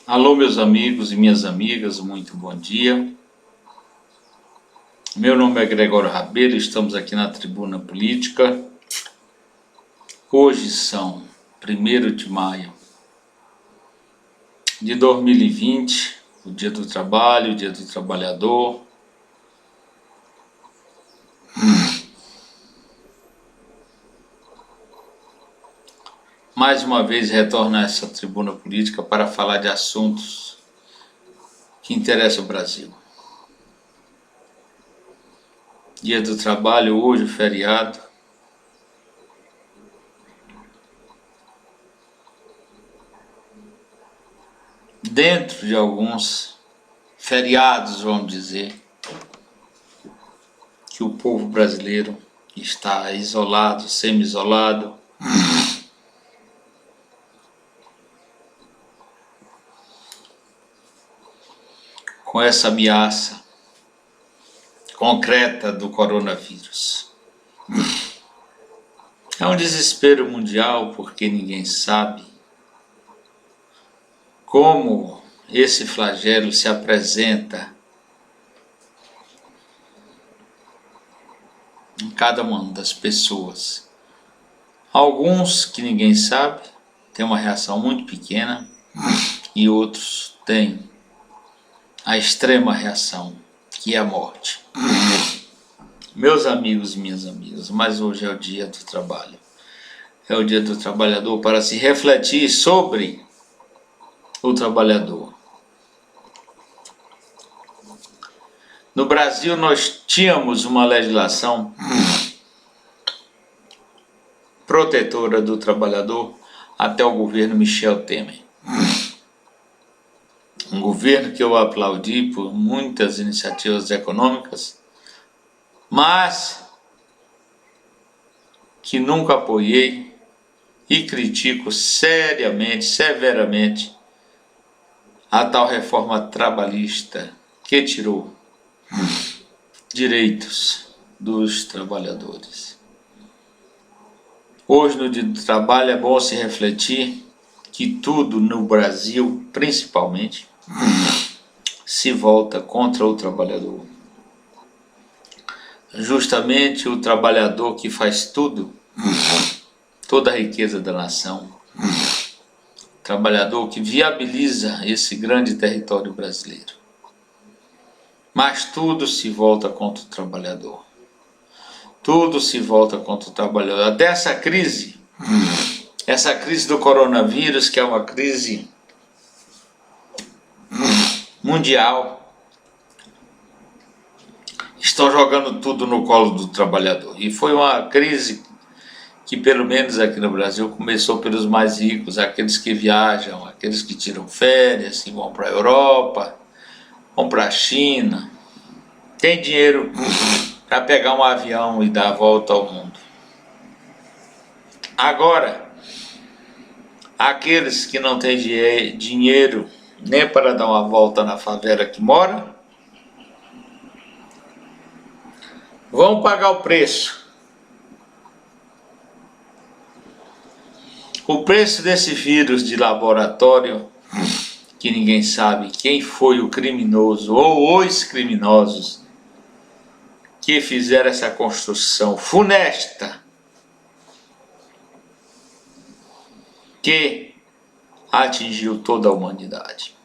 Alô, meus amigos e minhas amigas, muito bom dia. Meu nome é Gregório Rabelo, estamos aqui na Tribuna Política. Hoje são 1º de maio de 2020, o Dia do Trabalho, o Dia do Trabalhador. Mais uma vez retorno a essa Tribuna Política para falar de assuntos que interessam o Brasil. Dia do Trabalho, hoje, feriado. Dentro de alguns feriados, vamos dizer, que o povo brasileiro está isolado, semi-isolado, com essa ameaça concreta do coronavírus. É um desespero mundial porque ninguém sabe como esse flagelo se apresenta em cada uma das pessoas. Alguns que ninguém sabe têm uma reação muito pequena e outros têm a extrema reação, que é a morte. Meus amigos e minhas amigas, mas hoje é o Dia do Trabalho. É o Dia do Trabalhador para se refletir sobre o trabalhador. No Brasil nós tínhamos uma legislação protetora do trabalhador até o governo Michel Temer. Um governo que eu aplaudi por muitas iniciativas econômicas, mas que nunca apoiei e critico seriamente, severamente, a tal reforma trabalhista que tirou direitos dos trabalhadores. Hoje, no Dia do Trabalho, é bom se refletir que tudo no Brasil, principalmente, se volta contra o trabalhador. Justamente o trabalhador que faz tudo, toda a riqueza da nação, trabalhador que viabiliza esse grande território brasileiro. Mas tudo se volta contra o trabalhador. Tudo se volta contra o trabalhador. Até essa crise do coronavírus, que é uma crise mundial, estão jogando tudo no colo do trabalhador. E foi uma crise que, pelo menos aqui no Brasil, começou pelos mais ricos, aqueles que viajam, aqueles que tiram férias, que vão para a Europa, vão para a China, tem dinheiro para pegar um avião e dar a volta ao mundo. Agora, aqueles que não têm dinheiro nem para dar uma volta na favela que mora, vão pagar o preço. O preço desse vírus de laboratório, que ninguém sabe quem foi o criminoso ou os criminosos que fizeram essa construção funesta, que atingiu toda a humanidade.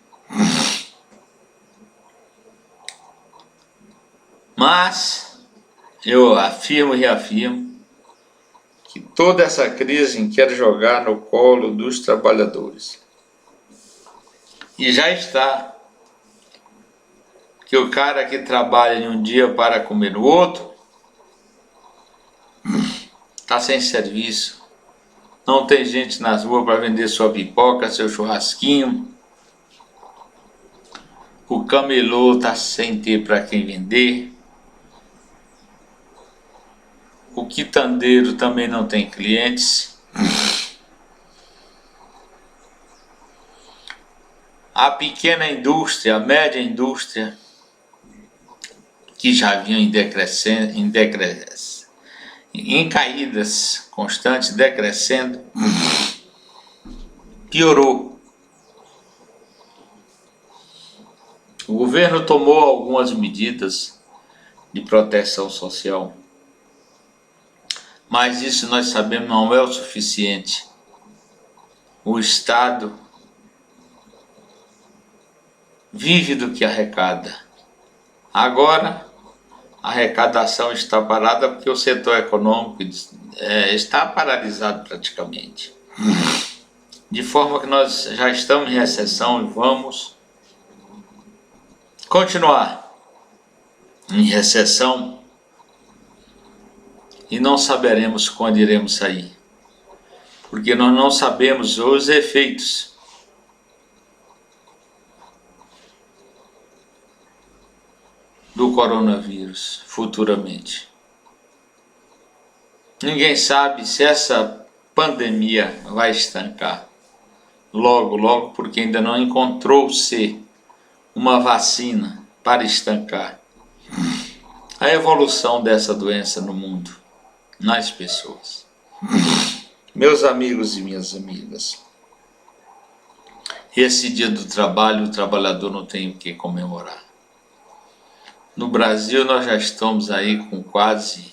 Mas eu afirmo e reafirmo que toda essa crise quer jogar no colo dos trabalhadores. E já está. Que o cara que trabalha em um dia para comer no outro está sem serviço. Não tem gente nas ruas para vender sua pipoca, seu churrasquinho. O camelô está sem ter para quem vender. O quitandeiro também não tem clientes. A pequena indústria, a média indústria, que já vinham em caídas constantes, decrescendo, piorou. governo tomou algumas medidas de proteção social, mas isso nós sabemos não é o suficiente. O Estado vive do que arrecada. Agora, a arrecadação está parada porque o setor econômico está paralisado praticamente. De forma que nós já estamos em recessão e vamos continuar em recessão e não saberemos quando iremos sair, porque nós não sabemos os efeitos do coronavírus futuramente. Ninguém sabe se essa pandemia vai estancar logo, porque ainda não encontrou-se uma vacina para estancar a evolução dessa doença no mundo, nas pessoas. Meus amigos e minhas amigas, esse dia do trabalho, o trabalhador não tem o que comemorar. No Brasil nós já estamos aí com quase,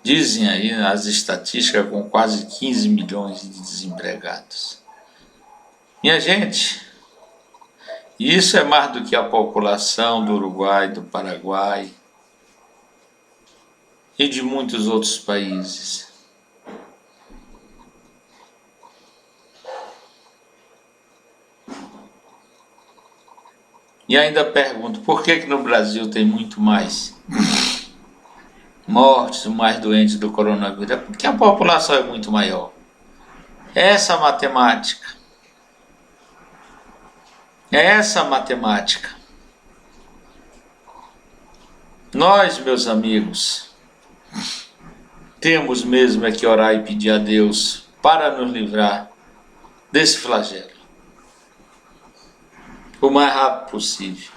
dizem aí as estatísticas, com quase 15 milhões de desempregados. Minha gente, isso é mais do que a população do Uruguai, do Paraguai e de muitos outros países. E ainda pergunto, por que no Brasil tem muito mais mortes, mais doentes do coronavírus? É porque a população é muito maior. Essa matemática. É essa matemática. Nós, meus amigos, temos mesmo é que orar e pedir a Deus para nos livrar desse flagelo o mais rápido possível.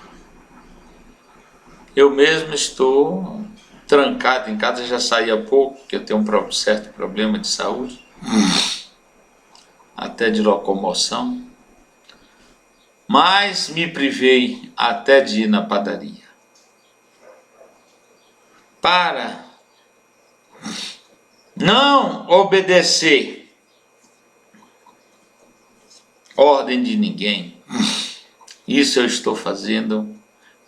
Eu mesmo estou trancado em casa, já saí há pouco, porque eu tenho um certo problema de saúde, até de locomoção, mas me privei até de ir na padaria para não obedecer ordem de ninguém. Isso eu estou fazendo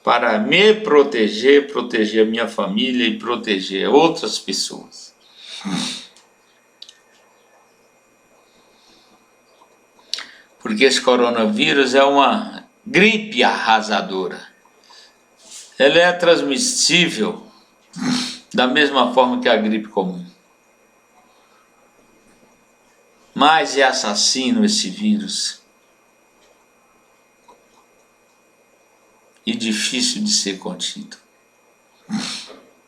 para me proteger, proteger a minha família e proteger outras pessoas. Porque esse coronavírus é uma gripe arrasadora. Ela é transmissível da mesma forma que a gripe comum. Mas é assassino esse vírus. E difícil de ser contido.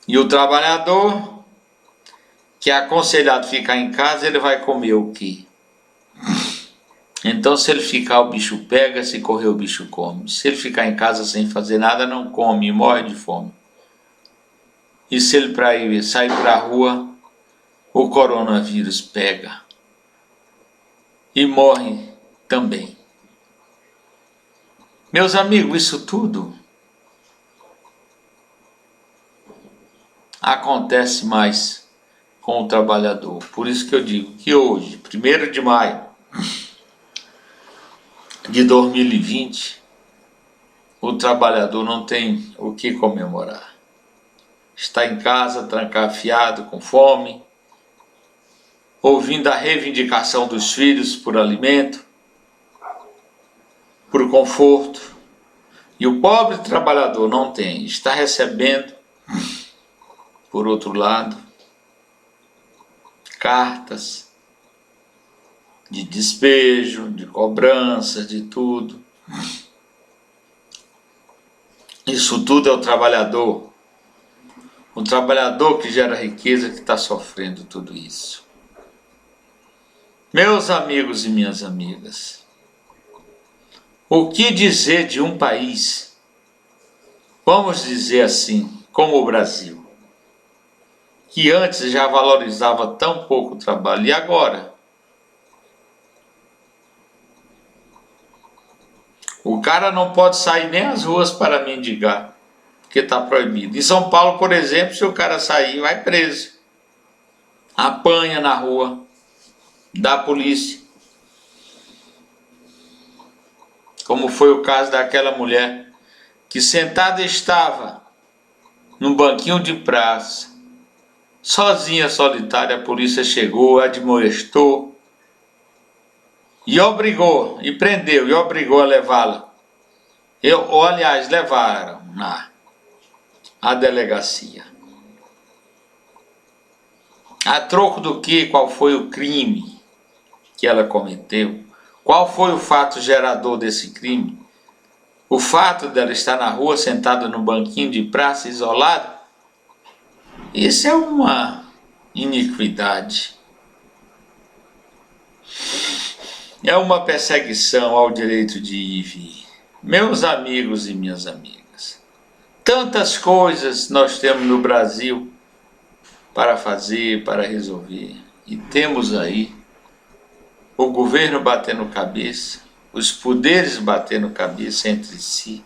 E o trabalhador que é aconselhado ficar em casa, ele vai comer o quê? Então, se ele ficar, o bicho pega, se correr, o bicho come. Se ele ficar em casa sem fazer nada, não come e morre de fome. E se ele sair para a rua, o coronavírus pega e morre também. Meus amigos, isso tudo acontece mais com o trabalhador. Por isso que eu digo que hoje, 1º de maio de 2020, o trabalhador não tem o que comemorar. Está em casa, trancafiado, com fome, ouvindo a reivindicação dos filhos por alimento, por conforto, e o pobre trabalhador não tem, está recebendo, por outro lado, cartas de despejo, de cobrança, de tudo. Isso tudo é o trabalhador que gera riqueza, que está sofrendo tudo isso. Meus amigos e minhas amigas, o que dizer de um país, vamos dizer assim, como o Brasil, que antes já valorizava tão pouco o trabalho, e agora O cara não pode sair nem às ruas para mendigar, porque está proibido. Em São Paulo, por exemplo, se o cara sair, vai preso. Apanha na rua da polícia. Como foi o caso daquela mulher que sentada estava num banquinho de praça, sozinha, solitária. A polícia chegou, admoestou e obrigou, e prendeu, e obrigou a levá-la. Aliás, levaram à delegacia. A troco do quê? Qual foi o crime que ela cometeu? Qual foi o fato gerador desse crime? O fato dela estar na rua, sentada no banquinho de praça, isolada? Isso é uma iniquidade. É uma perseguição ao direito de ir e vir. Meus amigos e minhas amigas, tantas coisas nós temos no Brasil para fazer, para resolver. E temos aí o governo batendo cabeça, os poderes batendo cabeça entre si,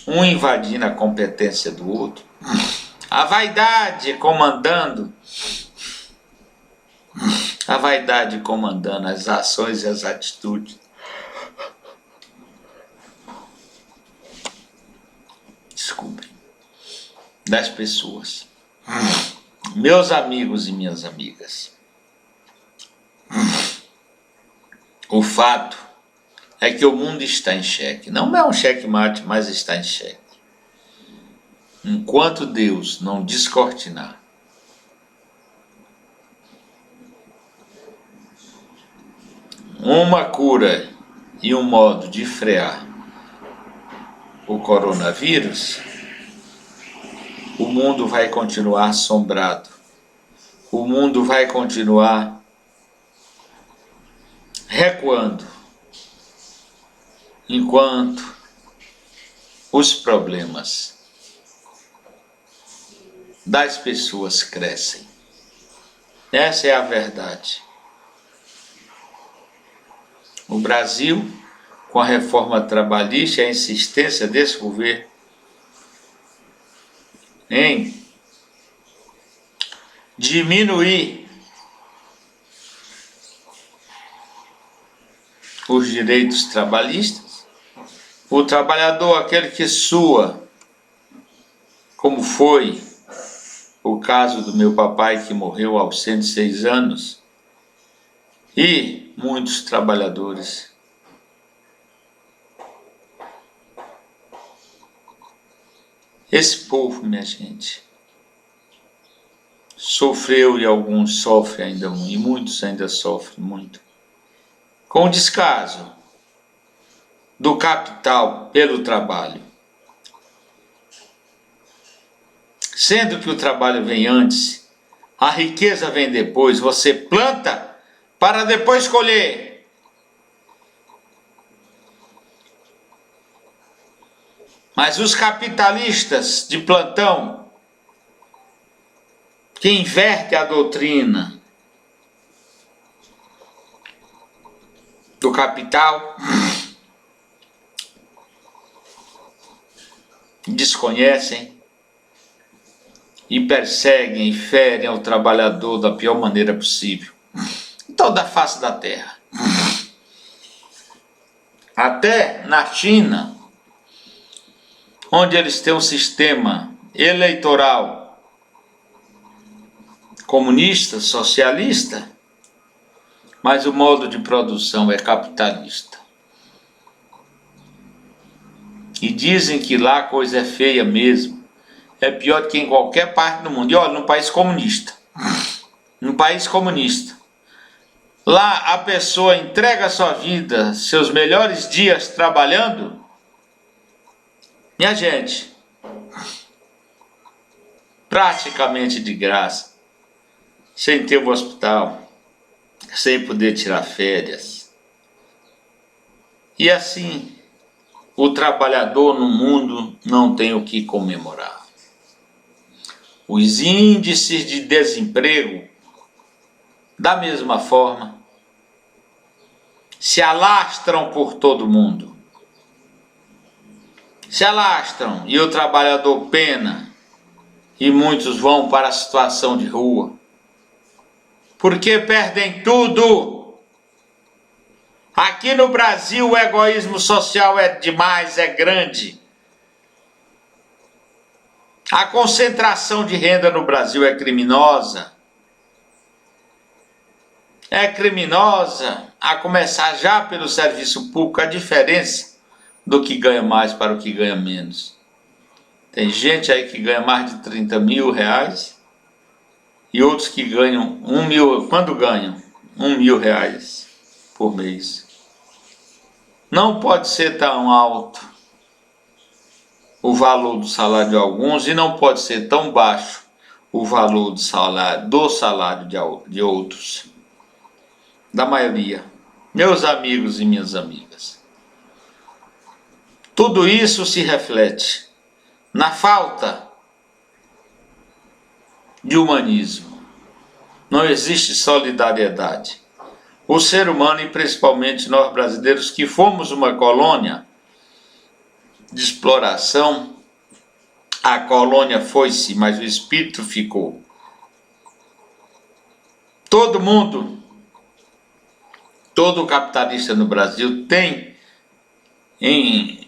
um invadindo a competência do outro, a vaidade comandando as ações e as atitudes. Desculpem, das pessoas. Meus amigos e minhas amigas, o fato é que o mundo está em xeque. Não é um xeque-mate, mas está em xeque. Enquanto Deus não descortinar uma cura e um modo de frear o coronavírus, o mundo vai continuar assombrado. O mundo vai continuar recuando, enquanto os problemas das pessoas crescem. Essa é a verdade. O Brasil, com a reforma trabalhista e a insistência desse governo em diminuir os direitos trabalhistas, o trabalhador, aquele que sua, como foi o caso do meu papai que morreu aos 106 anos, e muitos trabalhadores. Esse povo, minha gente, sofreu, e alguns sofrem ainda muito, e muitos ainda sofrem muito, com o descaso do capital pelo trabalho. Sendo que o trabalho vem antes, a riqueza vem depois. Você planta para depois colher. Mas os capitalistas de plantão, que invertem a doutrina do capital, desconhecem e perseguem e ferem ao trabalhador da pior maneira possível, em toda a face da terra. Até na China, onde eles têm um sistema eleitoral comunista, socialista, mas o modo de produção é capitalista. E dizem que lá a coisa é feia mesmo. É pior do que em qualquer parte do mundo. E olha, num país comunista. Num país comunista. Lá a pessoa entrega a sua vida, seus melhores dias trabalhando. Minha gente, praticamente de graça. Sem ter um hospital. Sem poder tirar férias. E assim, o trabalhador no mundo não tem o que comemorar. Os índices de desemprego, da mesma forma, se alastram por todo o mundo. se alastram e o trabalhador pena e muitos vão para a situação de rua. Porque perdem tudo. Aqui no Brasil o egoísmo social é demais, é grande. A concentração de renda no Brasil é criminosa. É criminosa, a começar já pelo serviço público, a diferença do que ganha mais para o que ganha menos. Tem gente aí que ganha mais de 30 mil reais e outros que ganham 1 mil, quando ganham 1 mil reais por mês. Não pode ser tão alto o valor do salário de alguns e não pode ser tão baixo o valor do salário de outros, da maioria, meus amigos e minhas amigas. Tudo isso se reflete na falta de humanismo. Não existe solidariedade. O ser humano, e principalmente nós brasileiros, que fomos uma colônia de exploração, a colônia foi-se, mas o espírito ficou. Todo mundo, todo capitalista no Brasil tem em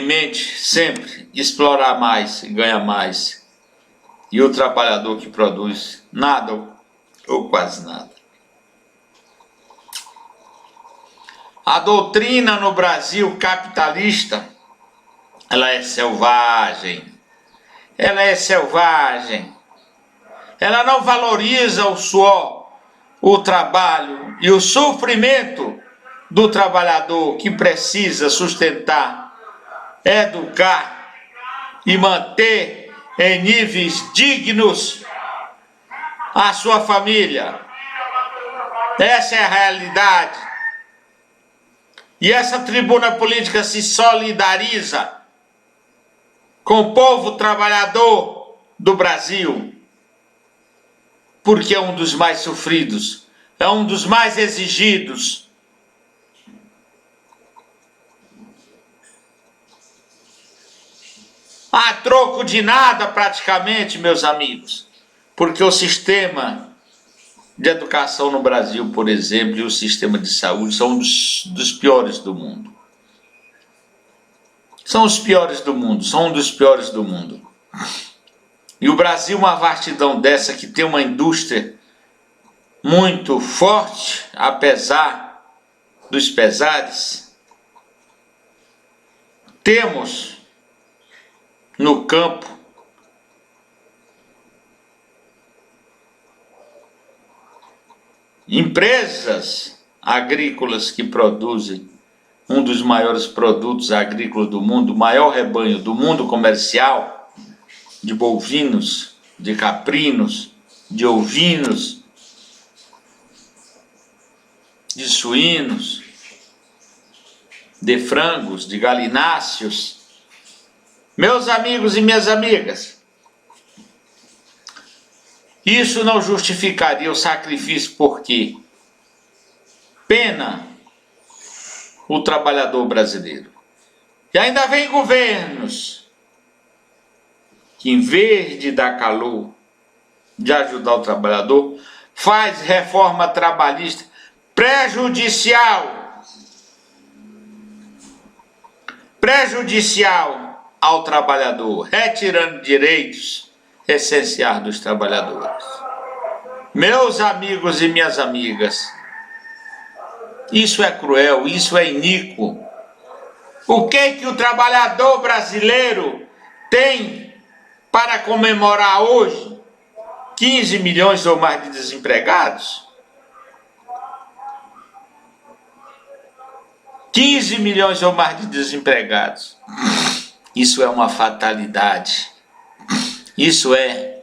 mente sempre explorar mais e ganhar mais. E o trabalhador que produz nada ou quase nada. A doutrina no Brasil capitalista, ela é selvagem. Ela é selvagem. Ela não valoriza o suor, o trabalho e o sofrimento do trabalhador que precisa sustentar, educar e manter em níveis dignos a sua família. Essa é a realidade. E essa tribuna política se solidariza com o povo trabalhador do Brasil, porque é um dos mais sofridos, é um dos mais exigidos. A troco de nada praticamente, meus amigos, porque o sistema de educação no Brasil, por exemplo, e o sistema de saúde são dos piores do mundo. São os piores do mundo, são um dos piores do mundo. E o Brasil, uma vastidão dessa, que tem uma indústria muito forte, apesar dos pesares, temos no campo empresas agrícolas que produzem um dos maiores produtos agrícolas do mundo, o maior rebanho do mundo comercial, de bovinos, de caprinos, de ovinos, de suínos, de frangos, de galináceos. Meus amigos e minhas amigas, isso não justificaria o sacrifício, porque pena o trabalhador brasileiro. E ainda vem governos que, em vez de dar calor, de ajudar o trabalhador, faz reforma trabalhista prejudicial ao trabalhador, retirando direitos essenciais dos trabalhadores. Meus amigos e minhas amigas, isso é cruel, isso é iníquo. O que o trabalhador brasileiro tem para comemorar hoje? 15 milhões ou mais de desempregados? 15 milhões ou mais de desempregados. Isso é uma fatalidade. Isso é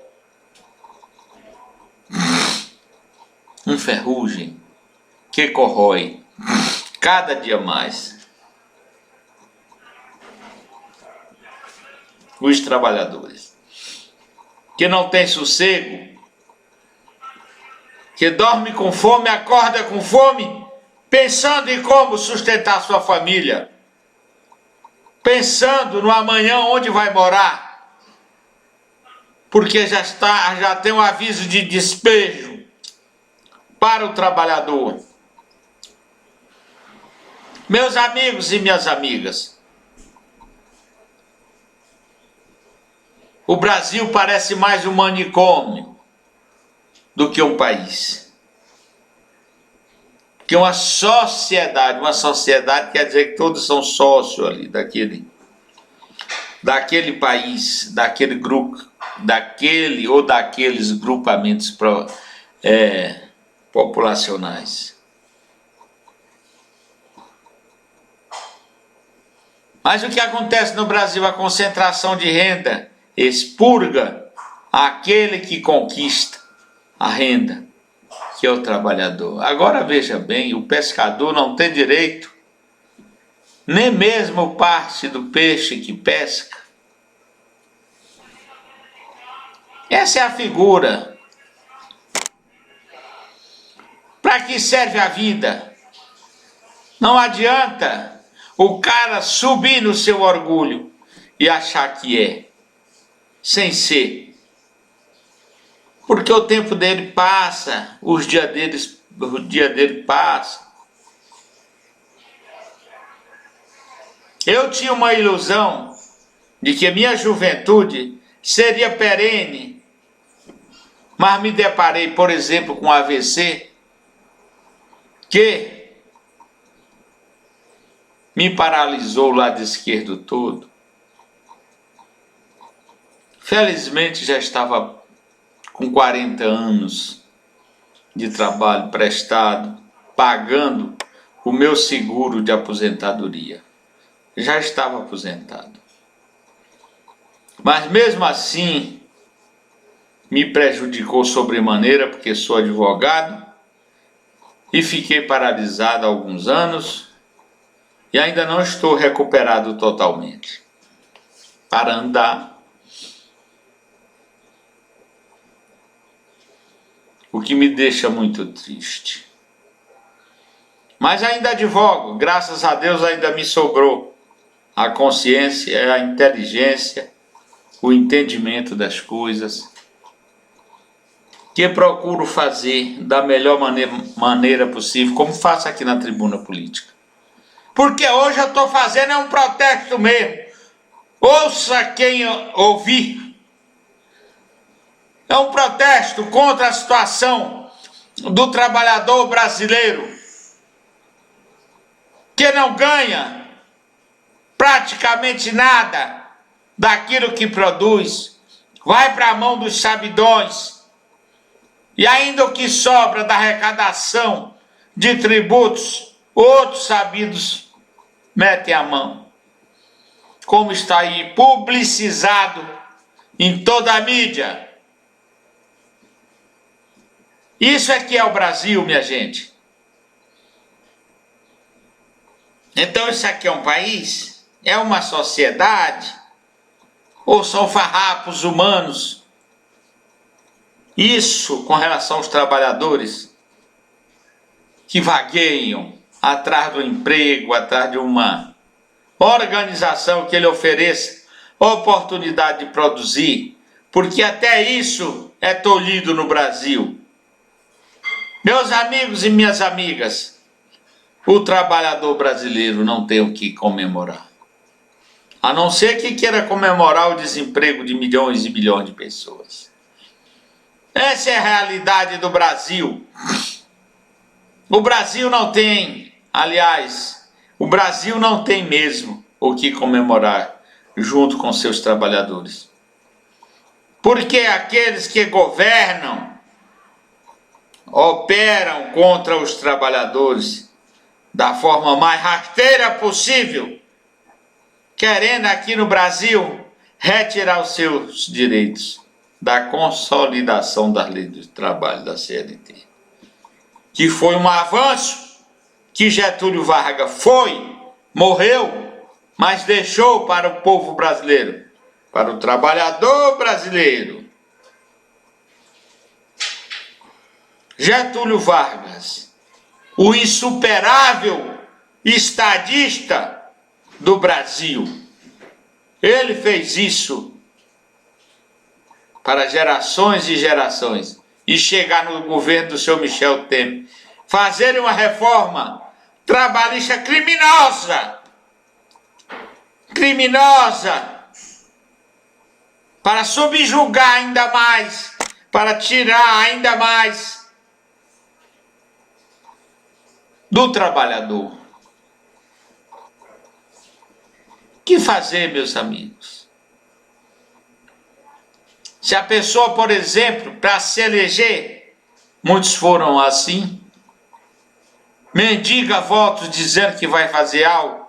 um ferrugem que corrói cada dia mais os trabalhadores, que não tem sossego, que dorme com fome, acorda com fome, pensando em como sustentar sua família. pensando no amanhã onde vai morar, porque já tem um aviso de despejo para o trabalhador. Meus amigos e minhas amigas, o Brasil parece mais um manicômio do que um país. Porque uma sociedade quer dizer que todos são sócios ali daquele país, daquele grupo, daquele ou daqueles grupamentos populacionais. Mas o que acontece no Brasil? A concentração de renda expurga aquele que conquista a renda, que é o trabalhador. Agora veja bem, o pescador não tem direito nem mesmo parte do peixe que pesca. Essa é a figura. Para que serve a vida? Não adianta o cara subir no seu orgulho e achar que é, sem ser. Porque o tempo dele passa, o dia dele passa. Eu tinha uma ilusão de que a minha juventude seria perene, mas me deparei, por exemplo, com AVC, que me paralisou o lado esquerdo todo. Felizmente já estava com 40 anos de trabalho prestado, pagando o meu seguro de aposentadoria. Já estava aposentado. Mas mesmo assim, me prejudicou sobremaneira, porque sou advogado, e fiquei paralisado há alguns anos, e ainda não estou recuperado totalmente para andar. O que me deixa muito triste. Mas ainda advogo, graças a Deus ainda me sobrou a consciência, a inteligência, o entendimento das coisas, que procuro fazer da melhor maneira possível, como faço aqui na tribuna política. Porque hoje eu estou fazendo um protesto mesmo. Ouça quem ouvir. É um protesto contra a situação do trabalhador brasileiro, que não ganha praticamente nada daquilo que produz, vai para a mão dos sabidões, e ainda o que sobra da arrecadação de tributos, outros sabidos metem a mão. Como está aí publicizado em toda a mídia. Isso é que é o Brasil, minha gente. Então isso aqui é um país? É uma sociedade? Ou são farrapos humanos? Isso com relação aos trabalhadores que vagueiam atrás do emprego, atrás de uma organização que ele ofereça oportunidade de produzir, porque até isso é tolhido no Brasil. Meus amigos e minhas amigas, o trabalhador brasileiro não tem o que comemorar. A não ser que queira comemorar o desemprego de milhões e bilhões de pessoas. Essa é a realidade do Brasil. O Brasil não tem, aliás, o Brasil não tem mesmo o que comemorar junto com seus trabalhadores. Porque aqueles que governam operam contra os trabalhadores da forma mais rasteira possível, querendo aqui no Brasil retirar os seus direitos da consolidação das leis do trabalho da CLT, que foi um avanço que Getúlio Vargas morreu, mas deixou para o povo brasileiro, para o trabalhador brasileiro. Getúlio Vargas, o insuperável estadista do Brasil, Ele fez isso para gerações e gerações. E chegar no governo do seu Michel Temer, fazer uma reforma trabalhista criminosa, para subjugar ainda mais, para tirar ainda mais do trabalhador. O que fazer, meus amigos? Se a pessoa, por exemplo, para se eleger, muitos foram assim, mendiga votos dizendo que vai fazer algo,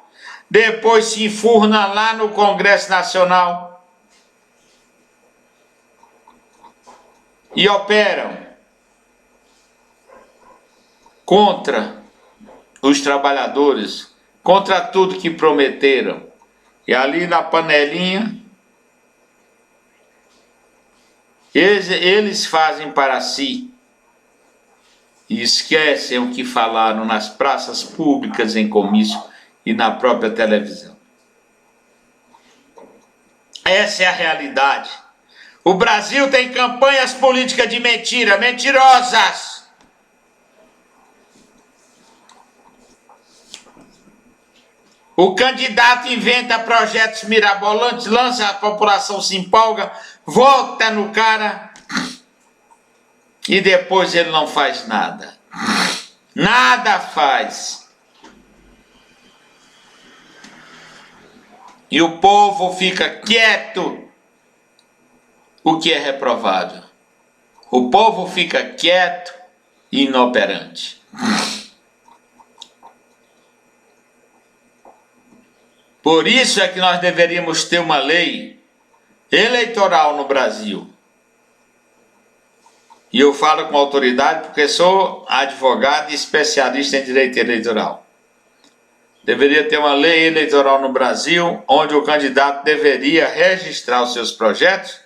depois se enfurna lá no Congresso Nacional e operam contra os trabalhadores, contra tudo que prometeram. E ali na panelinha, eles fazem para si e esquecem o que falaram nas praças públicas, em comício e na própria televisão. Essa é a realidade. O Brasil tem campanhas políticas de mentira, mentirosas. O candidato inventa projetos mirabolantes, lança, a população se empolga, vota no cara e depois ele não faz nada. Nada faz. E o povo fica quieto, o que é reprovável. O povo fica quieto e inoperante. Por isso é que nós deveríamos ter uma lei eleitoral no Brasil. E eu falo com autoridade porque sou advogado e especialista em direito eleitoral. Deveria ter uma lei eleitoral no Brasil onde o candidato deveria registrar os seus projetos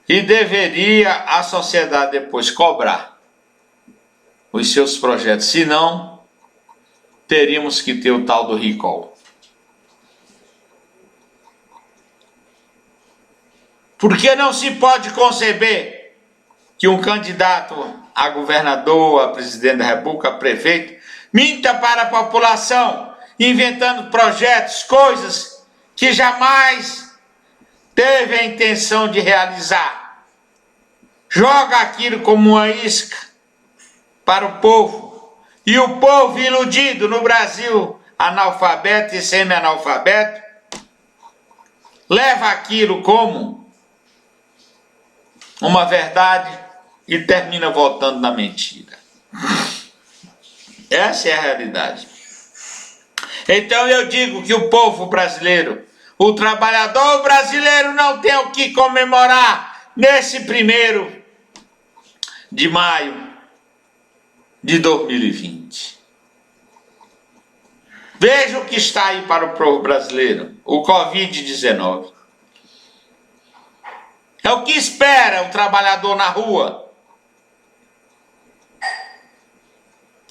e deveria a sociedade depois cobrar os seus projetos. Senão, teríamos que ter o tal do recall. Porque não se pode conceber que um candidato a governador, a presidente da República, a prefeito, minta para a população, inventando projetos, coisas que jamais teve a intenção de realizar. Joga aquilo como uma isca para o povo. E o povo iludido no Brasil, analfabeto e semi-analfabeto, leva aquilo como uma verdade e termina voltando na mentira. Essa é a realidade. Então eu digo que o povo brasileiro, o trabalhador brasileiro não tem o que comemorar nesse 1º de maio de 2020. Veja o que está aí para o povo brasileiro, o Covid-19. É o que espera o trabalhador na rua.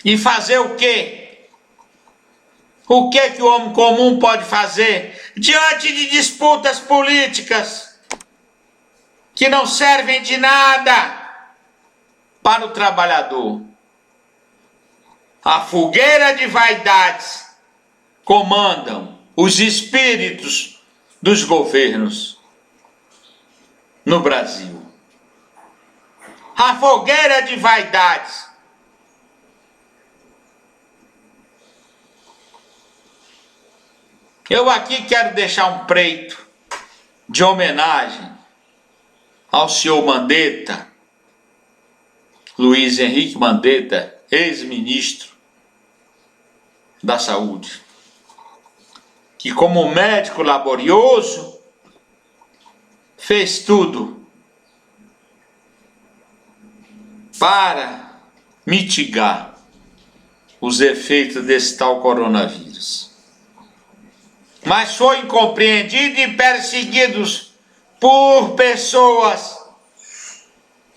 E fazer o quê? O que o homem comum pode fazer diante de disputas políticas que não servem de nada para o trabalhador? A fogueira de vaidades comandam os espíritos dos governos no Brasil. A fogueira de vaidades. Eu aqui quero deixar um preito de homenagem ao senhor Mandetta, Luiz Henrique Mandetta, ex-ministro da Saúde, que como médico laborioso fez tudo para mitigar os efeitos desse tal coronavírus. Mas foi incompreendido e perseguidos por pessoas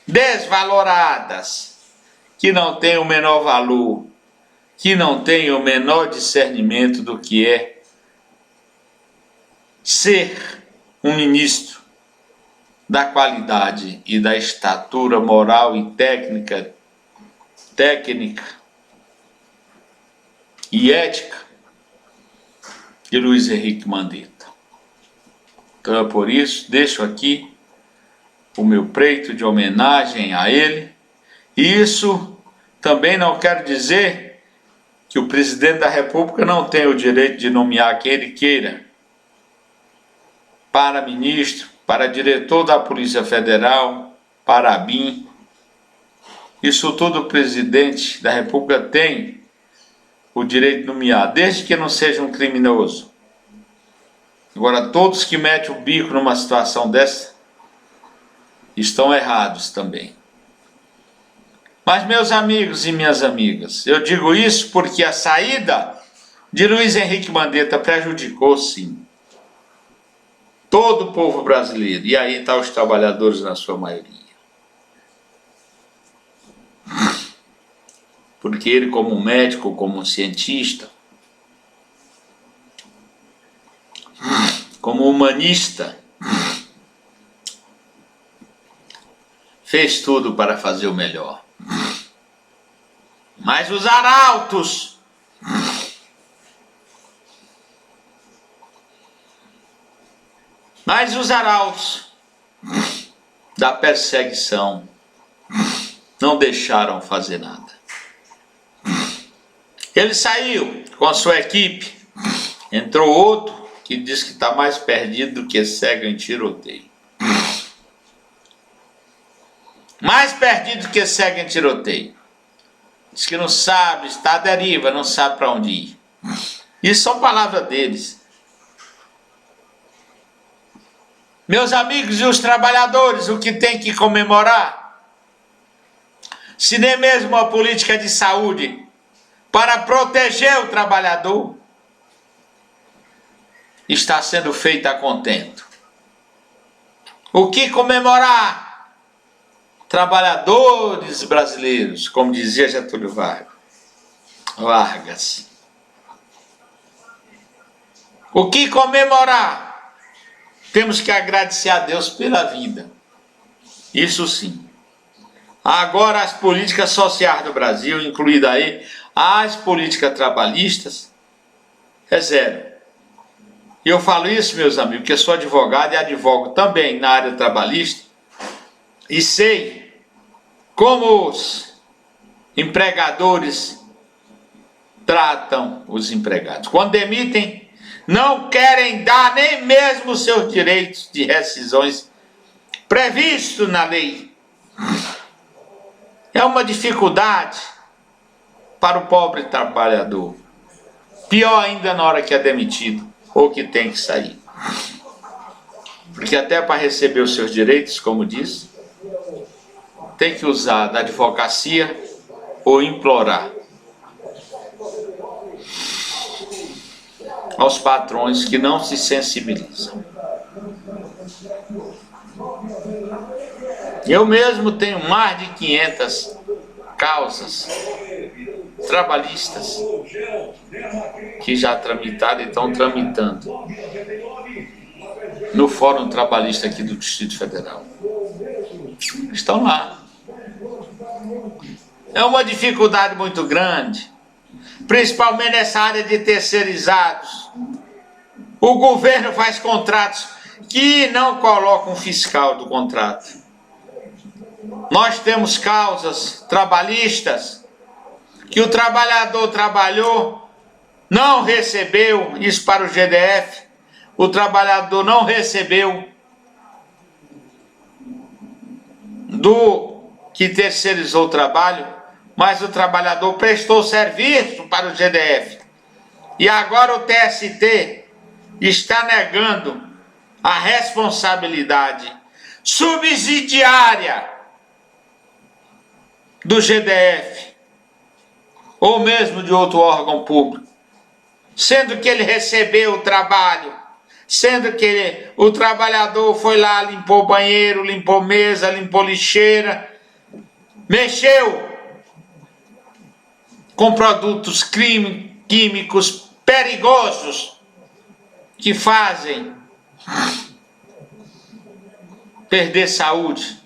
desvaloradas, que não têm o menor valor, que não têm o menor discernimento do que é ser um ministro da qualidade e da estatura moral e técnica e ética de Luiz Henrique Mandetta. Então é por isso, deixo aqui o meu preito de homenagem a ele. E isso também não quer dizer que o presidente da República não tem o direito de nomear quem ele queira para ministro, para diretor da Polícia Federal, para a BIM. Isso tudo o presidente da República tem o direito de nomear, desde que não seja um criminoso. Agora, todos que metem o bico numa situação dessa estão errados também. Mas, meus amigos e minhas amigas, eu digo isso porque a saída de Luiz Henrique Mandetta prejudicou, sim, todo o povo brasileiro. E aí estão os trabalhadores na sua maioria. Porque ele, como médico, como cientista, como humanista, fez tudo para fazer o melhor. Mas os arautos da perseguição não deixaram fazer nada. Ele saiu com a sua equipe, entrou outro que diz que está mais perdido do que cego em tiroteio. Mais perdido do que cego em tiroteio. Diz que não sabe, está à deriva, não sabe para onde ir. Isso são palavras deles. Meus amigos e os trabalhadores, o que tem que comemorar? Se nem mesmo a política de saúde para proteger o trabalhador está sendo feita a contento. O que comemorar? Trabalhadores brasileiros, como dizia Getúlio Vargas. O que comemorar? Temos que agradecer a Deus pela vida. Isso sim. Agora as políticas sociais do Brasil, incluída aí as políticas trabalhistas, é zero. E eu falo isso, meus amigos, porque eu sou advogado e advogo também na área trabalhista e sei como os empregadores tratam os empregados. Quando demitem, não querem dar nem mesmo os seus direitos de rescisões previstos na lei. É uma dificuldade para o pobre trabalhador. Pior ainda na hora que é demitido ou que tem que sair. Porque até para receber os seus direitos, como diz, tem que usar da advocacia ou implorar aos patrões que não se sensibilizam. Eu mesmo tenho mais de 500 causas trabalhistas que já tramitaram e estão tramitando no Fórum Trabalhista aqui do Distrito Federal. Estão lá. É uma dificuldade muito grande, principalmente nessa área de terceirizados. O governo faz contratos que não colocam um fiscal do contrato. Nós temos causas trabalhistas que o trabalhador trabalhou, não recebeu, isso para o GDF, o trabalhador não recebeu do que terceirizou o trabalho, mas o trabalhador prestou serviço para o GDF. E agora o TST está negando a responsabilidade subsidiária do GDF, ou mesmo de outro órgão público, sendo que ele recebeu o trabalho, sendo que o trabalhador foi lá, limpou banheiro, limpou mesa, limpou lixeira, mexeu com produtos químicos perigosos que fazem perder saúde.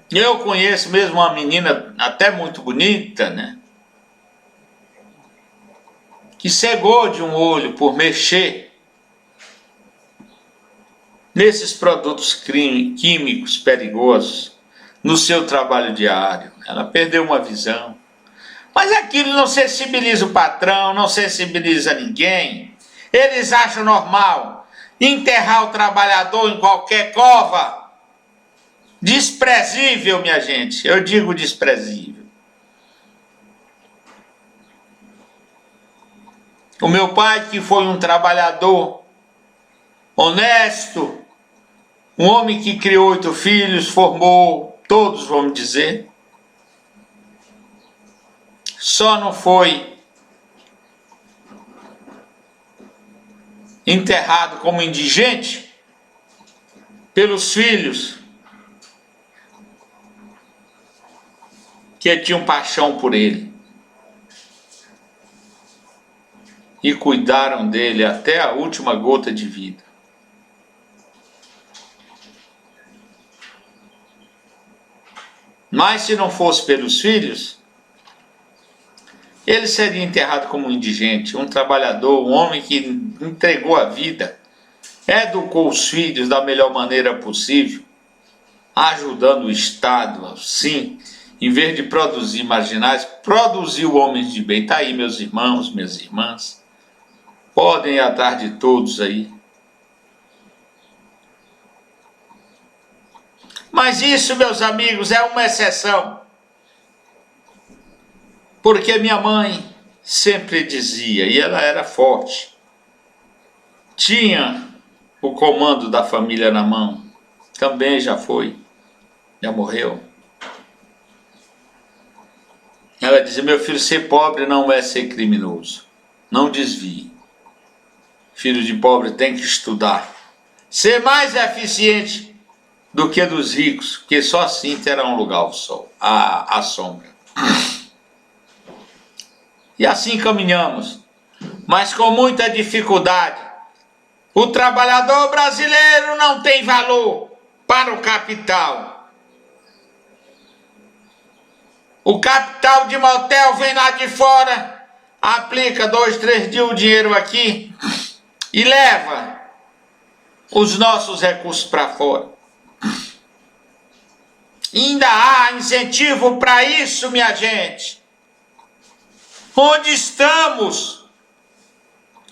Eu conheço mesmo uma menina até muito bonita, né? Que cegou de um olho por mexer nesses produtos químicos perigosos no seu trabalho diário. Ela perdeu uma visão. Mas aquilo não sensibiliza o patrão, não sensibiliza ninguém. Eles acham normal enterrar o trabalhador em qualquer cova. Desprezível, minha gente. Eu digo desprezível. O meu pai, que foi um trabalhador honesto, um homem que criou 8 filhos, formou todos, vamos dizer, só não foi enterrado como indigente pelos filhos que tinham paixão por ele e cuidaram dele até a última gota de vida. Mas se não fosse pelos filhos, ele seria enterrado como um indigente, um trabalhador, um homem que entregou a vida, educou os filhos da melhor maneira possível, ajudando o Estado, sim, em vez de produzir marginais, produziu homens de bem. Está aí, meus irmãos, minhas irmãs, podem ir atrás de todos aí. Mas isso, meus amigos, é uma exceção. Porque minha mãe sempre dizia, e ela era forte, tinha o comando da família na mão, também já morreu. Ela dizia, meu filho, ser pobre não é ser criminoso, não desvie. Filho de pobre tem que estudar, ser mais eficiente do que dos ricos, porque só assim terá um lugar ao sol, à sombra. E assim caminhamos, mas com muita dificuldade. O trabalhador brasileiro não tem valor para o capital. O capital de motel vem lá de fora, aplica 2, 3 dias o dinheiro aqui e leva os nossos recursos para fora. Ainda há incentivo para isso, minha gente. Onde estamos?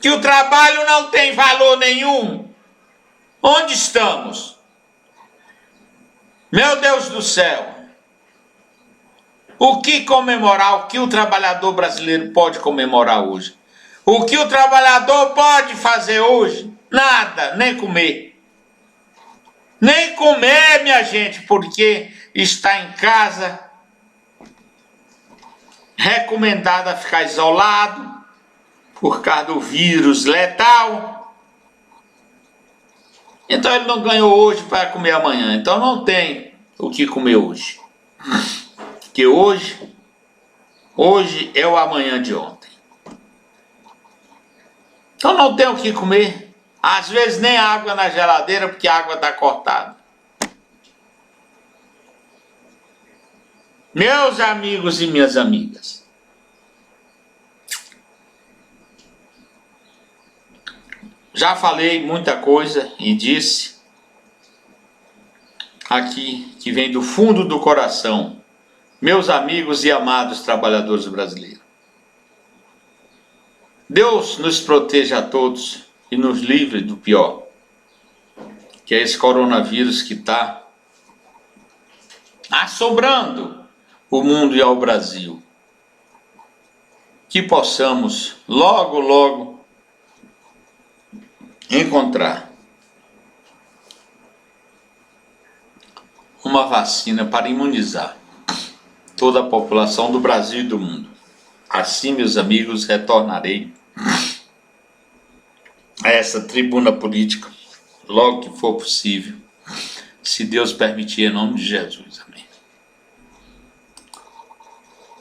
Que o trabalho não tem valor nenhum. Onde estamos? Meu Deus do céu. O que comemorar? O que o trabalhador brasileiro pode comemorar hoje? O que o trabalhador pode fazer hoje? Nada, nem comer. Nem comer, minha gente, porque está em casa, recomendado a ficar isolado por causa do vírus letal. Então ele não ganhou hoje para comer amanhã. Então não tem o que comer hoje. Porque hoje é o amanhã de ontem. Então não tem o que comer. Às vezes nem água na geladeira porque a água está cortada. Meus amigos e minhas amigas, já falei muita coisa e disse aqui que vem do fundo do coração, meus amigos e amados trabalhadores brasileiros. Deus nos proteja a todos e nos livre do pior, que é esse coronavírus que está assombrando o mundo e ao Brasil. Que possamos logo, logo encontrar uma vacina para imunizar toda a população do Brasil e do mundo. Assim, meus amigos, retornarei a essa tribuna política logo que for possível, se Deus permitir, em nome de Jesus. Amém.